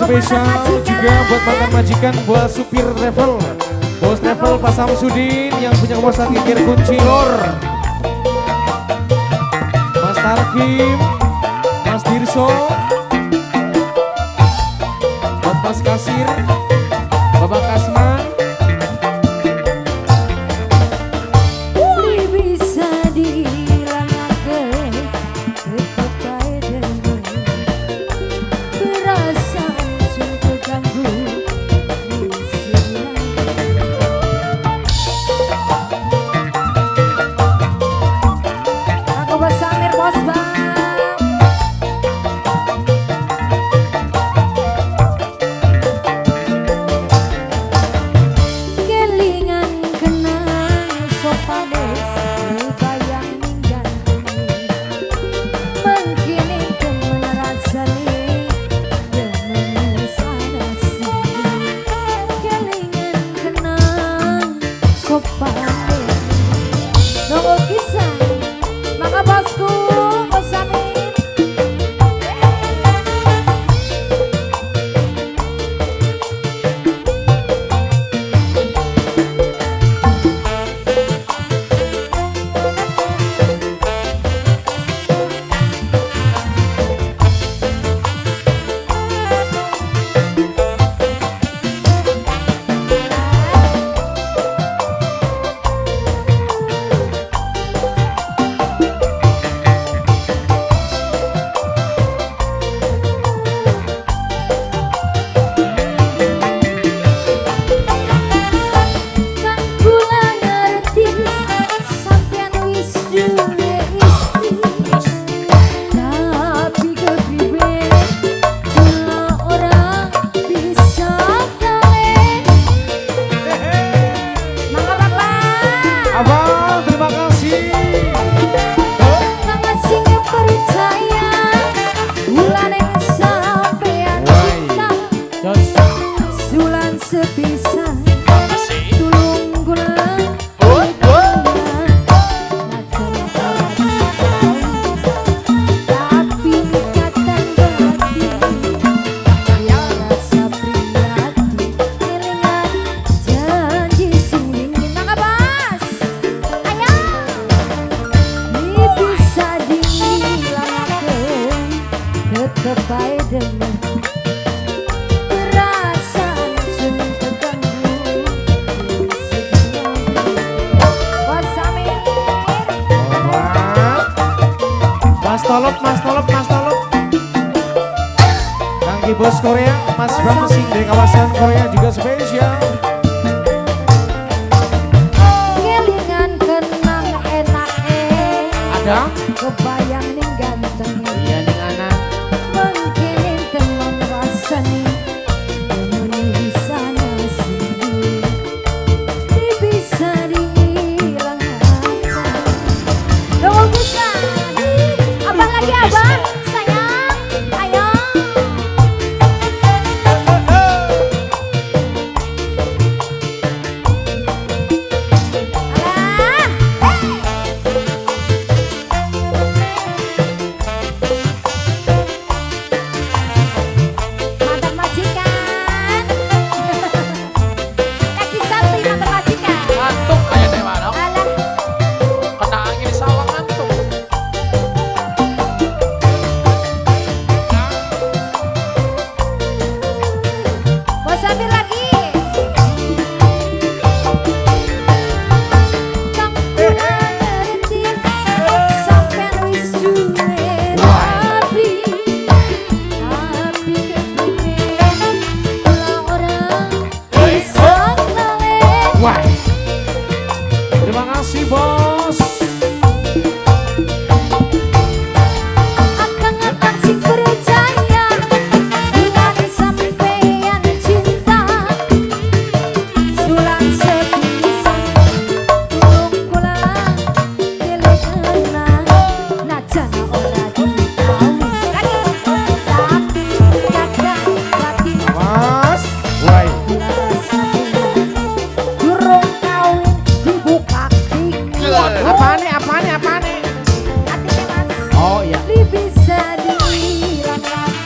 spesial juga buat mantan majikan, buat supir travel, bos travel Pak Samsudin yang punya kosan geger kunci lor, Mas Tarkim, Mas Dirso, buat Mas Kasir, Bapak Kasman. Mas Tolop. Kangki Bos Korea, Mas Bamsing dari kawasan Korea juga spesial. Kelingan kenang enak Ada? Kebayang ning ganteng. Iya ning anak. Mungkin teman rasani. Bisa nasi. Bisa dihilangkan. Dong bisa. Abang lagi abang. Sayang. Ayo. Sambil lagi. Terima kasih bos. Apaan nih? Oh iya. Bisa dihilangkan.